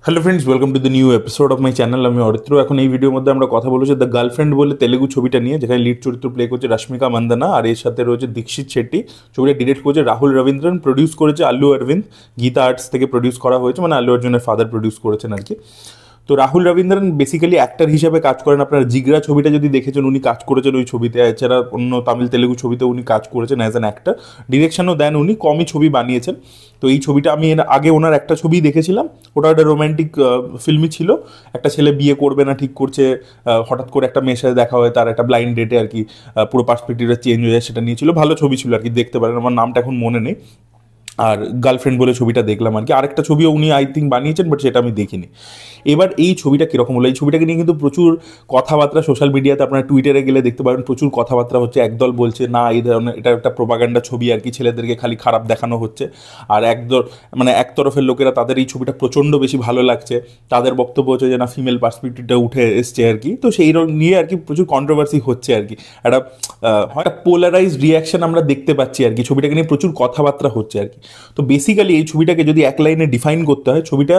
Hello friends, welcome to the new episode of my channel. আমি অরিত্র। এখন এই ভিডিওর মধ্যে আমরা কথা বলেছি দ্য গার্লফ্রেন্ড বলে তেলেগু ছবিটা নিয়ে, যেখানে লিড চরিত্র প্লে করছে রশ্মিকা মান্দানা, আর এর সাথে রয়েছে দীক্ষিত শেট্টি। ছবিটা ডিরেক্ট করেছে রাহুল রবীন্দ্রন, প্রডিউস করেছে আল্লু অরবিন্দ। গীতা আর্টস থেকে প্রডিউস করা হয়েছে, মানে আল্লু অর্জুনের ফাদার প্রডিউস করেছেন আর কি। তো রাহুল রবীন্দ্রন বেসিক্যালি অ্যাক্টর হিসেবে কাজ করেন। আপনারা জিগরা ছবিটা যদি দেখেছেন, উনি কাজ করেছেন ওই ছবিতে। এছাড়া অন্য তামিল তেলেগু ছবিতে উনি কাজ করেছেন অ্যাজ অ্যান অ্যাক্টর। ডিরেকশনও দেন উনি, কমই ছবি বানিয়েছেন। তো এই ছবিটা আমি এর আগে ওনার একটা ছবি দেখেছিলাম, ওটা একটা রোম্যান্টিক ফিল্মই ছিল। একটা ছেলে বিয়ে করবে না ঠিক করছে, হঠাৎ করে একটা মেয়ের সাথে দেখা হয়, তার একটা ব্লাইন্ড ডেটে আর কি পুরো পার্সপেক্টিভটা চেঞ্জ হয়ে যায়, সেটা নিয়েছিল। ভালো ছবি ছিল আর কি, দেখতে পারেন। আমার নামটা এখন মনে নেই। আর গার্লফ্রেন্ড বলে ছবিটা দেখলাম আর কি। আরেকটা ছবিও উনি আই থিঙ্ক বানিয়েছেন, বাট সেটা আমি দেখিনি। এবার এই ছবিটা কীরকম হলো, এই ছবিটাকে নিয়ে কিন্তু প্রচুর কথাবার্তা সোশ্যাল মিডিয়াতে, আপনারা টুইটারে গেলে দেখতে পাবেন প্রচুর কথাবার্তা হচ্ছে। একদল বলছে না, এই ধরনের এটা একটা প্রোপাগান্ডা ছবি আর কি, ছেলেদেরকে খালি খারাপ দেখানো হচ্ছে। আর এক তরফের লোকেরা, তাদের এই ছবিটা প্রচণ্ড বেশি ভালো লাগছে। তাদের বক্তব্য হচ্ছে যে না, ফিমেল পার্সপেক্টিভটা উঠে এসছে আর কি। তো সেই নিয়ে আর কি প্রচুর কন্ট্রোভার্সি হচ্ছে আর কি। একটা পোলারাইজ রিয়াকশন আমরা দেখতে পাচ্ছি আর কি, ছবিটাকে নিয়ে প্রচুর কথাবার্তা হচ্ছে আর কি। তো বেসিক্যালি এই ছবিটাকে যদি এক লাইনে ডিফাইন করতে হয়, ছবিটা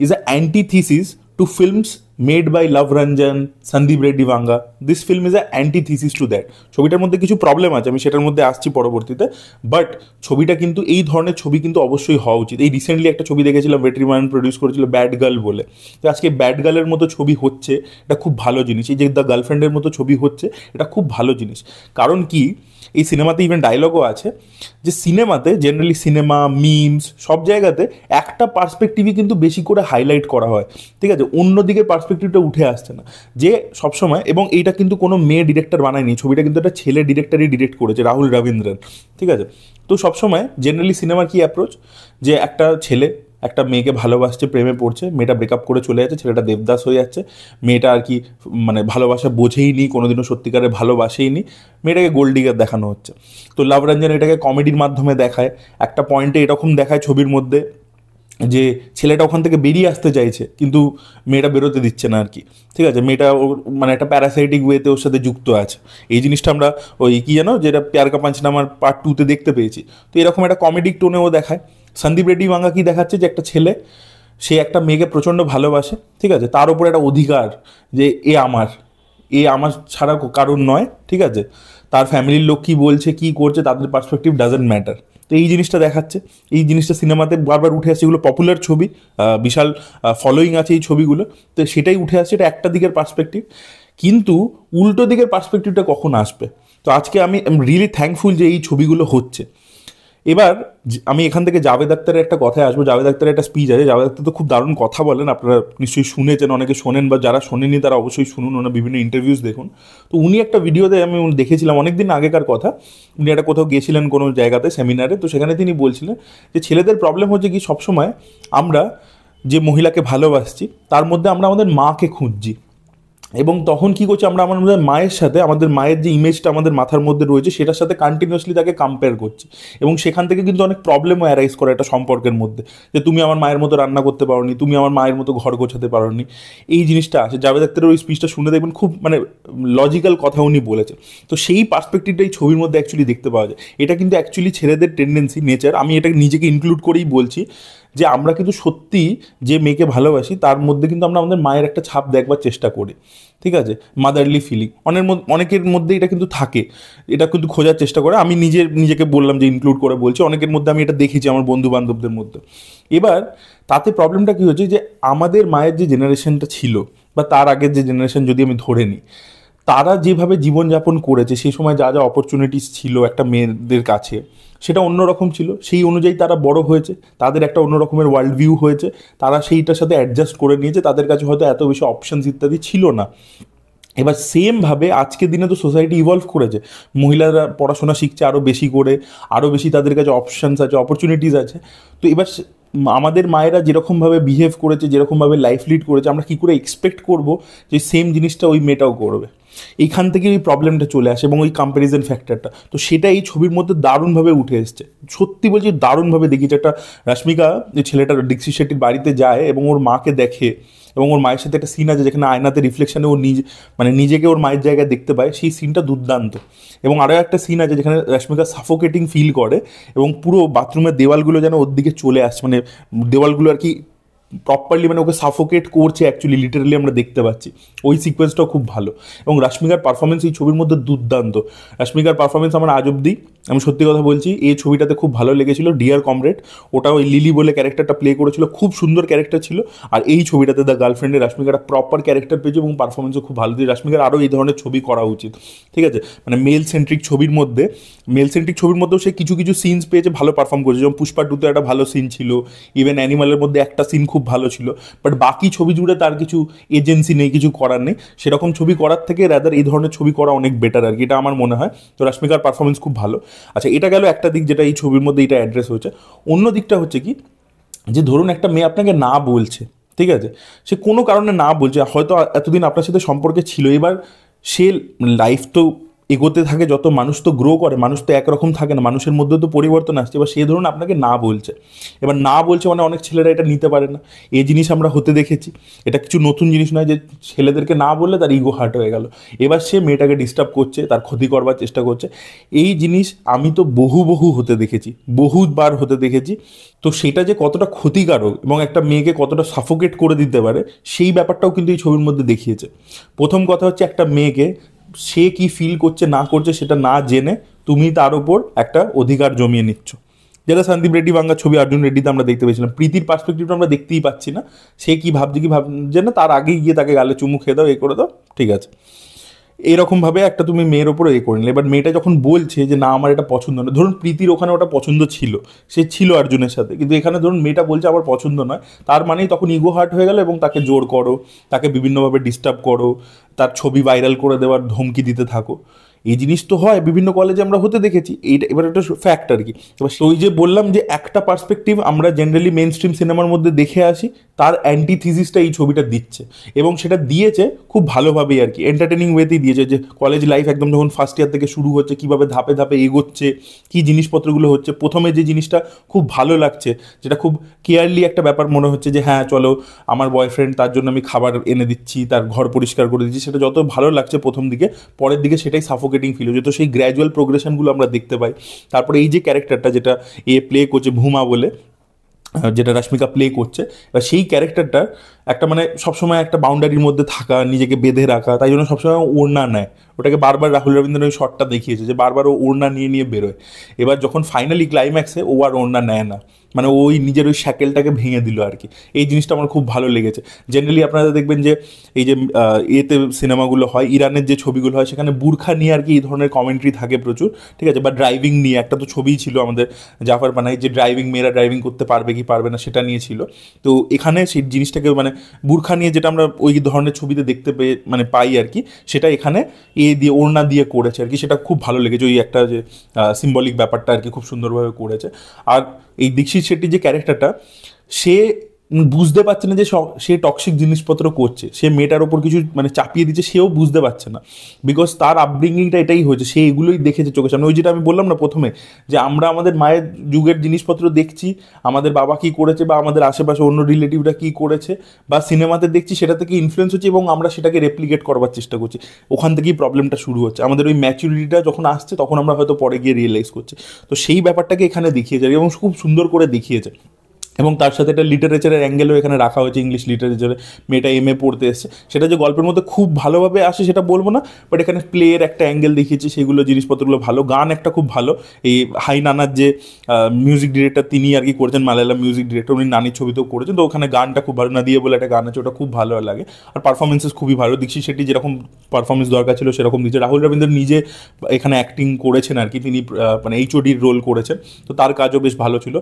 is a antithesis to films made by Luv Ranjan, Sandeep Reddy Vanga. This film is a antithesis to that. ছবিটার মধ্যে কিছু প্রবলেম আছে, আমি সেটার মধ্যে আসছি পরবর্তীতে। বাট ছবিটা কিন্তু এই ধরনের ছবি কিন্তু অবশ্যই হওয়া উচিত। এই রিসেন্টলি একটা ছবি দেখেছিলাম, ভেটরিমান প্রডিউস করেছিল, ব্যাড গার্ল বলে। তো আজকে ব্যাড গার্লের মতো ছবি হচ্ছে, এটা খুব ভালো জিনিস। এই যে দ্য গার্লফ্রেন্ডের মতো ছবি হচ্ছে, এটা খুব ভালো জিনিস। কারণ কি, এই সিনেমাতে ইভেন ডায়লগও আছে যে সিনেমাতে জেনারেলি সিনেমা মিমস সব জায়গাতে একটা পার্সপেক্টিভই কিন্তু বেশি করে হাইলাইট করা হয়, ঠিক আছে? অন্যদিকে পার্সপেক্টিভটা উঠে আসছে না যে সবসময়। এবং এইটা কিন্তু কোনো মেয়ে ডিরেক্টর বানায়নি, ছবিটা কিন্তু একটা ছেলে ডিরেক্টরই ডিরেক্ট করেছে, রাহুল রবীন্দ্রন, ঠিক আছে? তো সবসময় জেনারেলি সিনেমার কি অ্যাপ্রোচ, যে একটা ছেলে একটা মেয়েকে ভালোবাসছে, প্রেমে পড়ছে, মেয়েটা ব্রেকআপ করে চলে যাচ্ছে, ছেলেটা দেবদাস হয়ে যাচ্ছে। মেয়েটা আর কি মানে ভালোবাসা বোঝেই নি, কোনোদিনও সত্যিকারে ভালোবাসেই নি, মেয়েটাকে গোল্ড ডিগার দেখানো হচ্ছে। তো লাভ রঞ্জন এটাকে কমেডির মাধ্যমে দেখায়। একটা পয়েন্টে এরকম দেখায় ছবির মধ্যে যে ছেলেটা ওখান থেকে বেরিয়ে আসতে চাইছে, কিন্তু মেয়েটা বেরোতে দিচ্ছে না আর কি, ঠিক আছে? মেয়েটা ওর মানে একটা প্যারাসাইটিক ওয়েতে ওর সাথে যুক্ত আছে। এই জিনিসটা আমরা ওই কি জানো, যেটা প্যার কা পাঞ্চনামার পার্ট 2-তে দেখতে পেয়েছি। তো এরকম একটা কমেডিক টোনেও দেখায়। সন্দীপ রেড্ডি ভাঙ্গা কি দেখাচ্ছে, যে একটা ছেলে সে একটা মেয়েকে প্রচণ্ড ভালোবাসে, ঠিক আছে? তার উপর একটা অধিকার, যে এ আমার ছাড়া কারণ নয়, ঠিক আছে? তার ফ্যামিলির লোক কী বলছে, কী করছে, তাদের পার্সপেক্টিভ ডাজেন্ট ম্যাটার। তো এই জিনিসটা দেখাচ্ছে, এই জিনিসটা সিনেমাতে বারবার উঠে আসছে। এগুলো পপুলার ছবি, বিশাল ফলোয়িং আছে এই ছবিগুলো। তো সেটাই উঠে আসছে, এটা একটা দিকের পার্সপেক্টিভ। কিন্তু উল্টো দিকের পার্সপেক্টিভটা কখন আসবে? তো আজকে আমি রিয়েলি থ্যাঙ্কফুল যে এই ছবিগুলো হচ্ছে। এবার আমি এখান থেকে জাভেদ আখতারের একটা কথায় আসবো। জাভেদ আখতারের একটা স্পিচ আছে, জাভেদ আখতার তো খুব দারুণ কথা বলেন, আপনারা নিশ্চয়ই শুনেছেন, অনেকে শোনেন, বা যারা শোনেননি তারা অবশ্যই শুনুন, ওনার বিভিন্ন ইন্টারভিউস দেখুন। তো উনি একটা ভিডিওতে আমি দেখেছিলাম, অনেক দিন আগেকার কথা, উনি একটা কোথাও গিয়েছিলেন কোনো জায়গাতে সেমিনারে। তো সেখানে তিনি বলছিলেন যে ছেলেদের প্রবলেম হচ্ছে কি, সবসময় আমরা যে মহিলাকে ভালোবাসছি তার মধ্যে আমরা আমাদের মাকে খুঁজছি, এবং তখন কী করছি আমরা আমাদের মায়ের সাথে, আমাদের মায়ের যে ইমেজটা আমাদের মাথার মধ্যে রয়েছে সেটার সাথে কন্টিনিউয়াসলি তাকে কম্পেয়ার করছি। এবং সেখান থেকে কিন্তু অনেক প্রবলেমও অ্যারাইজ করে একটা সম্পর্কের মধ্যে, যে তুমি আমার মায়ের মতো রান্না করতে পারোনি, তুমি আমার মায়ের মতো ঘর গোছাতে পারোনি। এই জিনিসটা আসে। জাভেদ আখতারের ওই স্পিচটা শুনে দেখবেন, খুব মানে লজিক্যাল কথা উনি বলেছেন। তো সেই পার্সপেক্টিভটা এই ছবির মধ্যে অ্যাকচুয়ালি দেখতে পাওয়া যায়। এটা কিন্তু অ্যাকচুয়ালি ছেলেদের টেন্ডেন্সি, নেচার। আমি এটা নিজেকে ইনক্লুড করেই বলছি যে আমরা কিন্তু সত্যি যে মেয়েকে ভালোবাসি তার মধ্যে কিন্তু আমরা আমাদের মায়ের একটা ছাপ দেখবার চেষ্টা করি, ঠিক আছে? মাদারলি ফিলিং অনেকের মধ্যে এটা কিন্তু থাকে, এটা কিন্তু খোঁজার চেষ্টা করে। আমি নিজেকে বললাম যে ইনক্লুড করে বলছি, অনেকের মধ্যে আমি এটা দেখেছি আমার বন্ধু বান্ধবদের মধ্যে। এবার তাতে প্রবলেমটা কী হচ্ছে, যে আমাদের মায়ের যে জেনারেশনটা ছিল, বা তার আগের যে জেনারেশন যদি আমি ধরে নিই, তারা যেভাবে জীবনযাপন করেছে, সেই সময় যা যা অপরচুনিটিস ছিল একটা মেয়েদের কাছে, সেটা অন্যরকম ছিল। সেই অনুযায়ী তারা বড় হয়েছে, তাদের একটা অন্য রকমের ওয়ার্ল্ড ভিউ হয়েছে, তারা সেইটার সাথে অ্যাডজাস্ট করে নিয়েছে। তাদের কাছে হয়তো এত বেশি অপশানস ইত্যাদি ছিল না। এবার সেমভাবে আজকের দিনে তো সোসাইটি ইভলভ করেছে, মহিলারা পড়াশোনা শিখছে আরও বেশি করে, আরও বেশি তাদের কাছে অপশানস আছে, অপরচুনিটিস আছে। তো এবার আমাদের মায়েরা যেরকমভাবে বিহেভ করেছে, যেরকমভাবে লাইফ লিড করেছে, আমরা কী করে এক্সপেক্ট করবো যে সেম জিনিসটা ওই মেয়েটাও করবে? এইখান থেকে ওই প্রবলেমটা চলে আসে, এবং ওই কম্প্যারিজন ফ্যাক্টরটা। তো সেটা এই ছবির মধ্যে দারুণভাবে উঠে এসছে। সত্যি বলছি, দারুণভাবে দেখিয়েছে। একটা রশ্মিকা, যে ছেলেটা দীক্ষিত শেট্টির বাড়িতে যায় এবং ওর মাকে দেখে, এবং ওর মায়ের সাথে একটা সিন আছে যেখানে আয়নাতে রিফ্লেকশানে ও নিজেকে ওর মায়ের জায়গায় দেখতে পায়। সেই সিনটা দুর্দান্ত। এবং আরও একটা সিন আছে যেখানে রশ্মিকা সাফোকেটিং ফিল করে, এবং পুরো বাথরুমের দেওয়ালগুলো যেন ওর দিকে চলে আসছে, মানে দেওয়ালগুলো আর কি প্রপারলি মানে ওকে সাফোকেট করছে অ্যাকচুয়ালি, লিটারালি আমরা দেখতে পাচ্ছি। ওই সিকোয়েন্সটাও খুব ভালো, এবং রাশ্মিকার পারফরমেন্স এই ছবির মধ্যে দুর্দান্ত। রাশ্মিকার পারফরমেন্স আমার আজ অব্দি, আমি সত্যি কথা বলছি, এই ছবিটাতে খুব ভালো লেগেছিল। ডিয়ার কমরেড, ওটা ওই লিলি বলে ক্যারেক্টারটা প্লে করেছিল, খুব সুন্দর ক্যারেক্টার ছিল। আর এই ছবিটাতে দ্য গার্লফ্রেন্ডে রাশ্মিকাটা প্রপার ক্যারেক্টার পেয়েছে এবং পারফরমেন্সও খুব ভালো দিয়ে। রাশ্মিকার আরও এই ধরনের ছবি করা উচিত, ঠিক আছে? মানে মেল সেন্ট্রিক ছবির মধ্যেও সে কিছু কিছু সিনস পেয়েছে, ভালো পারফর্ম করেছে। যেমন পুষ্পা 2-তে একটা ভালো সিন ছিল, ইভেন অ্যানিমালের মধ্যে একটা সিন খুব ভালো ছিল। বাট বাকি ছবি জুড়ে তার কিছু এজেন্সি নেই, কিছু করার নেই। সেরকম ছবি করার থেকে রাদার এই ধরনের ছবি করা অনেক বেটার আর কি, এটা আমার মনে হয়। তো রাশ্মিকার পারফরমেন্স খুব ভালো। আচ্ছা, এটা গেল একটা দিক যেটা এই ছবির মধ্যে এটা অ্যাড্রেস হয়েছে। অন্য দিকটা হচ্ছে কি, যে ধরুন একটা মেয়ে আপনাকে না বলছে, ঠিক আছে, সে কোনো কারণে না বলছে, হয়তো এতদিন আপনার সাথে সম্পর্কে ছিল, এবার সে লাইফ তো এগোতে থাকে, যত মানুষ তো গ্রো করে, মানুষ তো একরকম থাকে না, মানুষের মধ্যে তো পরিবর্তন আসছে। এবার সে ধরুন আপনাকে না বলছে, এবার না বলছে মানে অনেক ছেলেরা এটা নিতে পারে না, এই জিনিস আমরা হতে দেখেছি। এটা কিছু নতুন জিনিস নয় যে ছেলেদেরকে না বললে তার ইগো হার্ট হয়ে গেল, এবার সে মেয়েটাকে ডিস্টার্ব করছে, তার ক্ষতি করবার চেষ্টা করছে। এই জিনিস আমি তো বহু হতে দেখেছি, বহুবার হতে দেখেছি। তো সেটা যে কতটা ক্ষতিকারক এবং একটা মেয়েকে কতটা সাফোকেট করে দিতে পারে, সেই ব্যাপারটাও কিন্তু এই ছবির মধ্যে দেখিয়েছে। প্রথম কথা হচ্ছে, একটা মেয়েকে সে কি ফিল করছে না করছে সেটা না জেনে তুমি তার ওপর একটা অধিকার জমিয়ে নিচ্ছ, যেটা সন্দীপ রেড্ডি বাংলার ছবি অর্জুন রেড্ডিতে আমরা দেখতে পেয়েছিলাম। প্রীতির পার্সপেক্টিভটা আমরা দেখতেই পাচ্ছি না, সে কি ভাবছে না, তার আগেই গিয়ে তাকে গালে চুমু খেয়ে দাও, এ করে দাও, ঠিক আছে। এরকমভাবে একটা তুমি মেয়ের ওপরে এ করে নিলে। এবার মেয়েটা যখন বলছে যে না আমার এটা পছন্দ না, ধরুন প্রীতির ওখানে ওটা পছন্দ ছিল, সে ছিল অর্জুনের সাথে, কিন্তু এখানে ধরুন মেয়েটা বলছে আমার পছন্দ নয়, তার মানেই তখন ইগো হার্ট হয়ে গেল এবং তাকে জোর করো, তাকে বিভিন্নভাবে ডিস্টার্ব করো, তার ছবি ভাইরাল করে দেওয়ার ধমকি দিতে থাকো। এই জিনিস তো হয় বিভিন্ন কলেজে, আমরা হতে দেখেছি। এইটা এবার একটা ফ্যাক্ট আর কি। এবার ওই যে বললাম যে একটা পার্সপেক্টিভ আমরা জেনারেলি মেন স্ট্রিম সিনেমার মধ্যে দেখে আসি, তার অ্যান্টিথিসিসটা এই ছবিটা দিচ্ছে, এবং সেটা দিয়েছে খুব ভালোভাবেই আর কি, এন্টারটেনিং ওয়েতেই দিয়েছে। যে কলেজ লাইফ একদম যখন ফার্স্ট ইয়ার থেকে শুরু হচ্ছে, কীভাবে ধাপে ধাপে এগোচ্ছে, কী জিনিসপত্রগুলো হচ্ছে। প্রথমে যে জিনিসটা খুব ভালো লাগছে, যেটা খুব কেয়ারলি একটা ব্যাপার মনে হচ্ছে যে হ্যাঁ চলো আমার বয়ফ্রেন্ড, তার জন্য আমি খাবার এনে দিচ্ছি, তার ঘর পরিষ্কার করে দিচ্ছি, সেটা যত ভালো লাগছে প্রথম দিকে, পরের দিকে সেটাই সাফোকেটিং ফিল হচ্ছে। তো সেই গ্র্যাজুয়াল প্রোগ্রেশনগুলো আমরা দেখতে পাই। তারপরে এই যে ক্যারেক্টারটা যেটা প্লে করছে ভূমা বলে, যেটা রাশ্মিকা প্লে করছে, এবার সেই ক্যারেক্টারটার একটা মানে সবসময় একটা বাউন্ডারির মধ্যে থাকা, নিজেকে বেঁধে রাখা, তাই জন্য সবসময় ওড়না নেয়। ওটাকে বারবার রাহুল রবীন্দ্রন ওই শটটা দেখিয়েছে যে বারবার ও ওড়না নিয়ে বেরোয়। এবার যখন ফাইনালি ক্লাইম্যাক্সে ও আর ওড়না নেয় না, মানে ওই নিজের ওই শ্যাকেলটাকে ভেঙে দিল আর কি। এই জিনিসটা আমার খুব ভালো লেগেছে। জেনারেলি আপনারা দেখবেন যে এই যে এতে সিনেমাগুলো হয়, ইরানের যে ছবিগুলো হয়, সেখানে বুরখা নিয়ে আর কি এই ধরনের কমেন্ট্রি থাকে প্রচুর, ঠিক আছে। বা ড্রাইভিং নিয়ে একটা তো ছবিই ছিল আমাদের জাফর পানাই, যে মেয়েরা ড্রাইভিং করতে পারবে কি পারবে না সেটা নিয়ে ছিল। তো এখানে সেই জিনিসটাকে মানে বুরখা নিয়ে যেটা আমরা ওই ধরনের ছবিতে দেখতে মানে পাই আর কি, সেটা এখানে দিয়ে ওড়না দিয়ে করেছে আর কি। সেটা খুব ভালো লেগেছে, ওই একটা যে সিম্বলিক ব্যাপারটা আর কি খুব সুন্দরভাবে করেছে। আর এই দীক্ষিত শেট্টির যে ক্যারেক্টারটা, সে বুঝতে পারছে না যে সে টক্সিক জিনিসপত্র করছে, সে মেয়েটার ওপর কিছু মানে চাপিয়ে দিচ্ছে, সেও বুঝতে পারছে না, বিকজ তার আপব্রিঙ্গিংটা এটাই হয়েছে, সে এগুলোই দেখেছে চোখের সামনে। ওই যেটা আমি বললাম না প্রথমে, যে আমরা আমাদের মায়ের যুগের জিনিসপত্র দেখছি, আমাদের বাবা কী করেছে বা আমাদের আশেপাশে অন্য রিলেটিভরা কী করেছে বা সিনেমাতে দেখছি, সেটা থেকে ইনফ্লুয়েন্স হচ্ছে এবং আমরা সেটাকে রেপ্লিকেট করবার চেষ্টা করছি। ওখান থেকেই প্রবলেমটা শুরু হচ্ছে। আমাদের ওই ম্যাচুরিটিটা যখন আসছে, তখন আমরা হয়তো পরে গিয়ে রিয়েলাইজ করছি। তো সেই ব্যাপারটাকে এখানে দেখিয়েছে এবং খুব সুন্দর করে দেখিয়েছে। এবং তার সাথে একটা লিটারেচারের অ্যাঙ্গেলও এখানে রাখা হয়েছে, ইংলিশ লিটারেচারে মেয়েটা এমএ পড়তে এসছে। সেটা যে গল্পের মধ্যে খুব ভালোভাবে আসে সেটা বলবো না, বাট এখানে প্লেয়ের একটা অ্যাঙ্গেল দেখিয়েছে, সেগুলো জিনিসপত্রগুলো ভালো। গান একটা খুব ভালো, এই হাই নানার যে মিউজিক ডিরেক্টর তিনি আর কি করেছেন, মালায়ালাম মিউজিক ডিরেক্টর, উনি নানির ছবিতেও করেছেন। তো ওখানে গানটা খুব ভালো, না দিয়ে বলে একটা গান আছে, ওটা খুব ভালো লাগে। আর পারফরমেন্সেস খুবই ভালো, দীক্ষিত শেট্টি যেরকম পারফরমেন্স দরকার ছিল সেরকম দিচ্ছে। রাহুল রবীন্দ্রন নিজে এখানে অ্যাক্টিং করেছেন আর কি, তিনি মানে এইচওডির রোল করেছেন, তো তার কাজও বেশ ভালো ছিল।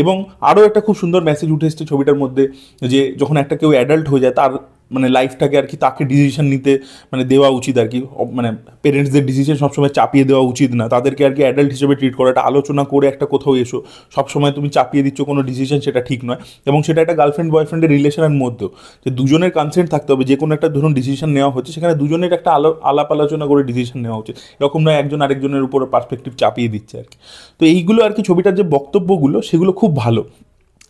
এবং আরও একটা খুব সুন্দর মেসেজ উঠে এসছে ছবিটার মধ্যে, যে যখন একটা কেউ অ্যাডাল্ট হয়ে যায়, তার মানে লাইফটাকে আর কি তাকে ডিসিশন নিতে মানে দেওয়া উচিত আর কি। মানে পেরেন্টসদের ডিসিশন সবসময় চাপিয়ে দেওয়া উচিত না, তাদেরকে আর কি অ্যাডাল্ট হিসেবে ট্রিট করা, একটা আলোচনা করে একটা কোথাও এসো। সবসময় তুমি চাপিয়ে দিচ্ছ কোনো ডিসিশন, সেটা ঠিক নয়। এবং সেটা একটা গার্লফ্রেন্ড বয়ফ্রেন্ডের রিলেশনের মধ্যেও, যে দুজনের কনসেন্ট থাকতে হবে। যে কোনো একটা ধরুন ডিসিশন নেওয়া হচ্ছে, সেখানে দুজনের একটা আলাপ আলোচনা করে ডিসিশন নেওয়া উচিত, এরকম নয় একজন আরেকজনের উপর পার্সপেক্টিভ চাপিয়ে দিচ্ছে আর কি। তো এইগুলো আর কি ছবিটার যে বক্তব্যগুলো, সেগুলো খুব ভালো,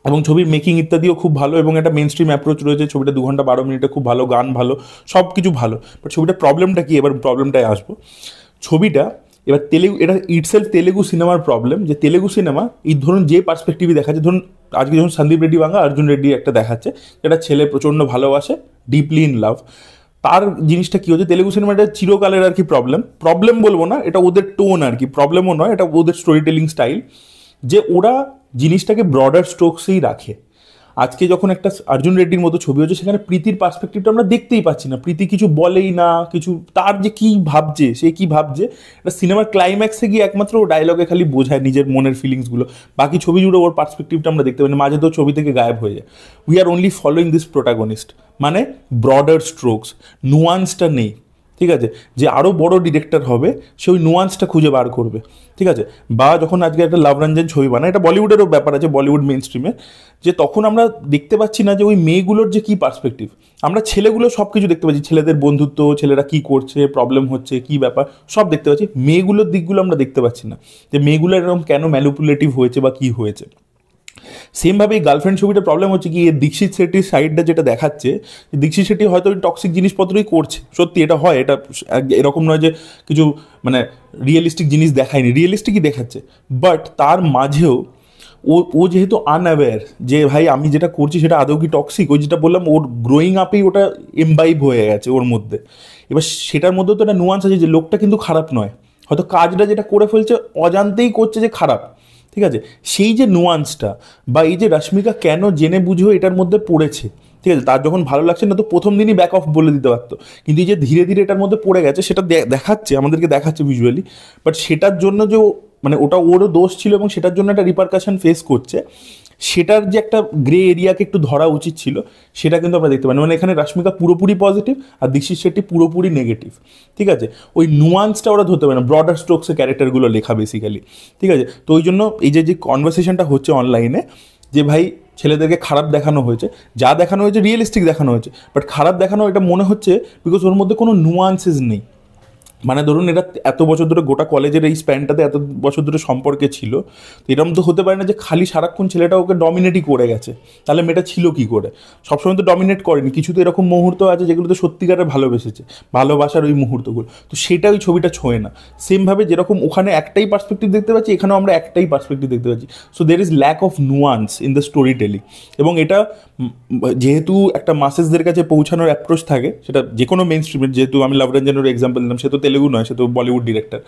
এবং ছবির মেকিং ইত্যাদিও খুব ভালো, এবং একটা মেন স্ট্রিম অ্যাপ্রোচ রয়েছে। ছবিটা 2 ঘন্টা 12 মিনিটে খুব ভালো, গান ভালো, সব কিছু ভালো। বাট ছবিটার প্রবলেমটা কি, এবার প্রবলেমটায় আসবো। ছবিটা এবার এটা ইটসেলফ তেলেগু সিনেমার প্রবলেম, যে তেলেগু সিনেমা এই ধরুন যে পার্সপেক্টিভই দেখাচ্ছে, ধরুন আজকে যখন সন্দীপ রেড্ডি বাংলা অর্জুন রেড্ডি একটা দেখাচ্ছে, যেটা ছেলে প্রচণ্ড ভালোবাসে, ডিপলি ইন লাভ। তার জিনিসটা কী হচ্ছে, তেলেগু সিনেমাটা চিরকালের আর কি প্রবলেম বলবো না, এটা ওদের টোন আর কি, প্রবলেমও নয়, এটা ওদের স্টোরি টেলিং স্টাইল, যে ওরা জিনিসটাকে ব্রডার স্ট্রোকসেই রাখে। আজকে যখন একটা অর্জুন রেড্ডির মতো ছবি হচ্ছে, সেখানে প্রীতির পার্সপেক্টিভটা আমরা দেখতেই পাচ্ছি না, প্রীতি কিছু বলেই না, কিছু তার যে কী ভাবছে, সে কী ভাবছে, এটা সিনেমার ক্লাইম্যাক্সে গিয়ে একমাত্র ও ডায়লগে খালি বোঝায় নিজের মনের ফিলিংসগুলো, বাকি ছবি জুড়ে ওর পার্সপেক্টিভটা আমরা দেখতে পাই না, মাঝে তো ছবি থেকে গায়েব হয়ে যায়। We are only following this protagonist, মানে ব্রডার স্ট্রোকস, নুয়ান্সটা নেই, ঠিক আছে, যে আরও বড় ডিরেক্টর হবে সে ওই নুয়ান্সটা খুঁজে বার করবে, ঠিক আছে। বা যখন আজকে একটা লাভ রঞ্জন ছবি বানায়, এটা বলিউডেরও ব্যাপার আছে, বলিউড মেইন স্ট্রিমে, যে তখন আমরা দেখতে পাচ্ছি না যে ওই মেয়েগুলোর যে কী পার্সপেক্টিভ, আমরা ছেলেগুলো সব কিছু দেখতে পাচ্ছি, ছেলেদের বন্ধুত্ব, ছেলেরা কী করছে, প্রবলেম হচ্ছে, কী ব্যাপার, সব দেখতে পাচ্ছি, মেয়েগুলোর দিকগুলো আমরা দেখতে পাচ্ছি না, যে মেয়েগুলো এরকম কেন ম্যানিপুলেটিভ হয়েছে বা কী হয়েছে। সেমভাবে এই গার্লফ্রেন্ড ছবিটা প্রবলেম হচ্ছে কি, দীক্ষিত শেট্টির সাইডটা যেটা দেখাচ্ছে, দীক্ষিত শেট্টি হয়তো ওই টক্সিক জিনিসপত্রই করছে, সত্যি এটা হয়, এটা এরকম নয় যে কিছু মানে রিয়েলিস্টিক জিনিস দেখায়নি, রিয়েলিস্টিকই দেখাচ্ছে, বাট তার মাঝেও ও যেহেতু আনঅ্যাওয়্যার যে ভাই আমি যেটা করছি সেটা আদৌ কি টক্সিক, ওই যেটা বললাম ওর গ্রোয়িং আপেই ওটা এমবাইব হয়ে গেছে ওর মধ্যে। এবার সেটার মধ্যেও তো একটা নুয়ান্স আছে যে লোকটা কিন্তু খারাপ নয়, হয়তো কাজটা যেটা করে ফেলছে অজান্তেই করছে যে খারাপ, ঠিক আছে। সেই যে নুয়ান্সটা, বা এই যে রশ্মিকা কেন জেনে বুঝেও এটার মধ্যে পড়েছে, ঠিক আছে, তার যখন ভালো লাগছে না তো প্রথম দিনই ব্যাক অফ বলে দিতে পারতো, কিন্তু এই যে ধীরে ধীরে এটার মধ্যে পড়ে গেছে, সেটা দেখাচ্ছে, আমাদেরকে দেখাচ্ছে ভিজুয়ালি, বাট সেটার জন্য যে মানে ওটা ওরও দোষ ছিল এবং সেটার জন্য একটা রিপারকাশন ফেস করছে, সেটার যে একটা গ্রে এরিয়াকে একটু ধরা উচিত ছিল, সেটা কিন্তু আমরা দেখতে পাই না। মানে এখানে রশ্মিকা পুরোপুরি পজিটিভ আর দীক্ষিত শেট্টি পুরোপুরি নেগেটিভ, ঠিক আছে, ওই নুয়ান্সটা ওরা ধরতে পারে না, ব্রডার স্ট্রোকসে ক্যারেক্টারগুলো লেখা বেসিক্যালি, ঠিক আছে। তো ওই জন্য এই যে কনভারসেশনটা হচ্ছে অনলাইনে, যে ভাই ছেলেদেরকে খারাপ দেখানো হয়েছে, যা দেখানো হয়েছে রিয়েলিস্টিক দেখানো হয়েছে, বাট খারাপ দেখানো এটা মনে হচ্ছে বিকজ ওর মধ্যে কোনো নুয়ান্সেস নেই। মানে ধরুন এটা এত বছর ধরে গোটা কলেজের এই স্প্যানটাতে এত বছর ধরে সম্পর্কে ছিল, তো এরকম তো হতে পারে না যে খালি সারাক্ষণ ছেলেটা ওকে ডমিনেটই করে গেছে, তাহলে মেয়েটা ছিল কী করে, সবসময় তো ডমিনেট করেনি, কিছু তো এরকম মুহূর্ত আছে যেগুলোতে সত্যিকারে ভালোবেসেছে, ভালোবাসার ওই মুহূর্তগুলো, তো সেটা ওই ছবিটা ছোঁয় না। সেমভাবে যেরকম ওখানে একটাই পার্সপেক্টিভ দেখতে পাচ্ছি, এখানেও আমরা একটাই পার্সপেক্টিভ দেখতে পাচ্ছি, so there is lack of nuance in the storytelling. এবং এটা যেহেতু একটা মাসেসদের কাছে পৌঁছানোর অ্যাপ্রোচ থাকে, সেটা যে কোনো মেইন স্ট্রিমের, যেহেতু আমি লাভ রঞ্জনের এক্সাম্পল দিলাম, সে তো তেলেগু নয়, সে তো বলিউড ডিরেক্টর,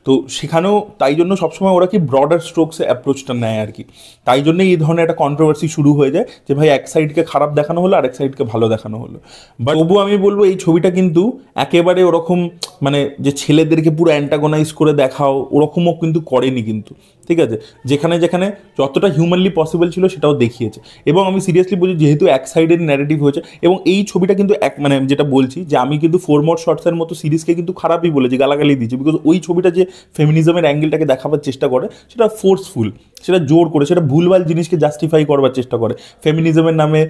তো সেখানেও তাই জন্য সবসময় ওরা কি ব্রডার স্ট্রোকসে অ্যাপ্রোচটা নেয় আর কি, তাই জন্যই এই ধরনের একটা কন্ট্রোভার্সি শুরু হয়ে যায় যে ভাই এক সাইডকে খারাপ দেখানো হলো আর এক সাইডকে ভালো দেখানো হলো। বাট তবুও আমি বলবো এই ছবিটা কিন্তু একেবারে ওরকম মানে যে ছেলেদেরকে পুরো অ্যান্টাগোনাইজ করে দেখাও ওরকমও কিন্তু করেনি কিন্তু, ঠিক আছে, যেখানে যেখানে যতটা হিউম্যানলি পসিবল ছিল সেটাও দেখিয়েছে। এবং আমি সিরিয়াসলি বলছি, যেহেতু এক সাইডের ন্যারেটিভ হয়েছে, এবং এই ছবিটা কিন্তু এক মানে যেটা বলছি যে আমি কিন্তু 4 More Shotsের মতো সিরিজকে কিন্তু খারাপই বলেছি, গালাগালি দিয়েছি, বিকজ ওই ছবিটা যে ফেমিনিজমের অ্যাঙ্গেলটাকে দেখাবার চেষ্টা করে সেটা ফোর্সফুল, সেটা জোর করে, সেটা ভুলভাল জিনিসকে জাস্টিফাই করবার চেষ্টা করে, ফেমিনিজমের নামে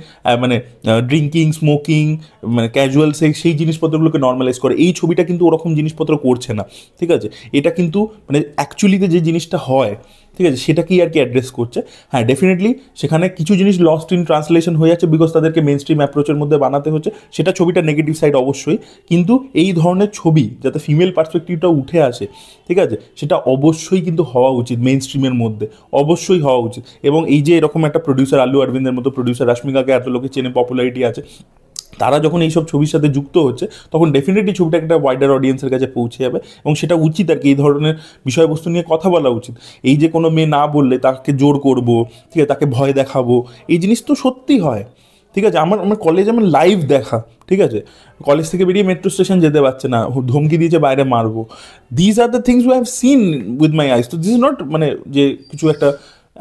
মানে ড্রিঙ্কিং, স্মোকিং, মানে ক্যাজুয়াল সেক্স, সেই জিনিসপত্রগুলোকে নর্মালাইজ করে। এই ছবিটা কিন্তু ওরকম জিনিসপত্র করছে না, ঠিক আছে, এটা কিন্তু মানে অ্যাকচুয়ালিতে যে জিনিসটা হয়, ঠিক আছে, সেটাকেই আর কি অ্যাড্রেস করছে। হ্যাঁ ডেফিনেটলি সেখানে কিছু জিনিস লস্ট ইন ট্রান্সলেশন হয়ে যাচ্ছে বিকজ তাদেরকে মেন স্ট্রিম অ্যাপ্রোচের মধ্যে বানাতে হচ্ছে, সেটা ছবিটা নেগেটিভ সাইড অবশ্যই, কিন্তু এই ধরনের ছবি যাতে ফিমেল পার্সপেক্টিভটা উঠে আসে, ঠিক আছে, সেটা অবশ্যই কিন্তু হওয়া উচিত মেইন স্ট্রিমের মধ্যে, অবশ্যই হওয়া উচিত। এবং এই যে এরকম একটা প্রডিউসার আল্লু অরবিন্দের মতো প্রডিউসার, রশ্মিকাকে এত লোকে চেনে, পপুলারিটি আছে, তারা যখন এইসব ছবির সাথে যুক্ত হচ্ছে তখন ডেফিনেটলি ছবিটা একটা ওয়াইডার অডিয়েন্সের কাছে পৌঁছে যাবে, এবং সেটা উচিত আর কি, এই ধরনের বিষয়বস্তু নিয়ে কথা বলা উচিত। এই যে কোনো মেয়ে না বললে তাকে জোর করব, ঠিক আছে, তাকে ভয় দেখাবো, এই জিনিস তো সত্যি হয়, ঠিক আছে। আমার আমার কলেজে আমার লাইভ দেখা, ঠিক আছে, কলেজ থেকে বেরিয়ে মেট্রো স্টেশন যেতে পারছে না, ধমকি দিয়েছে বাইরে মারবো, these are the things we have seen with my eyes. তো দিস ইজ নট মানে যে কিছু একটা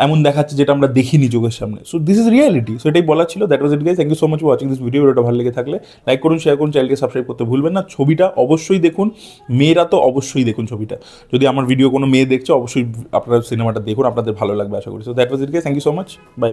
এমন দেখাচ্ছে যেটা আমরা দেখিনি চোখের সামনে, so this is reality. So এটাই বলা ছিল, that was it guys, thank you so much for watching this video. ভিডিওটা ভালো লেগে থাকলে লাইক করুন, শেয়ার করুন, চ্যানেলকে সাবস্ক্রাইব করতে ভুলবেন না। ছবিটা অবশ্যই দেখুন, মেয়েরা তো অবশ্যই দেখুন ছবিটা, যদি আমার ভিডিও কোনো মেয়ে দেখছে অবশ্যই আপনারা সিনেমাটা দেখুন, আপনাদের ভালো লাগবে আশা করি। So that was it guys, thank you so much, by.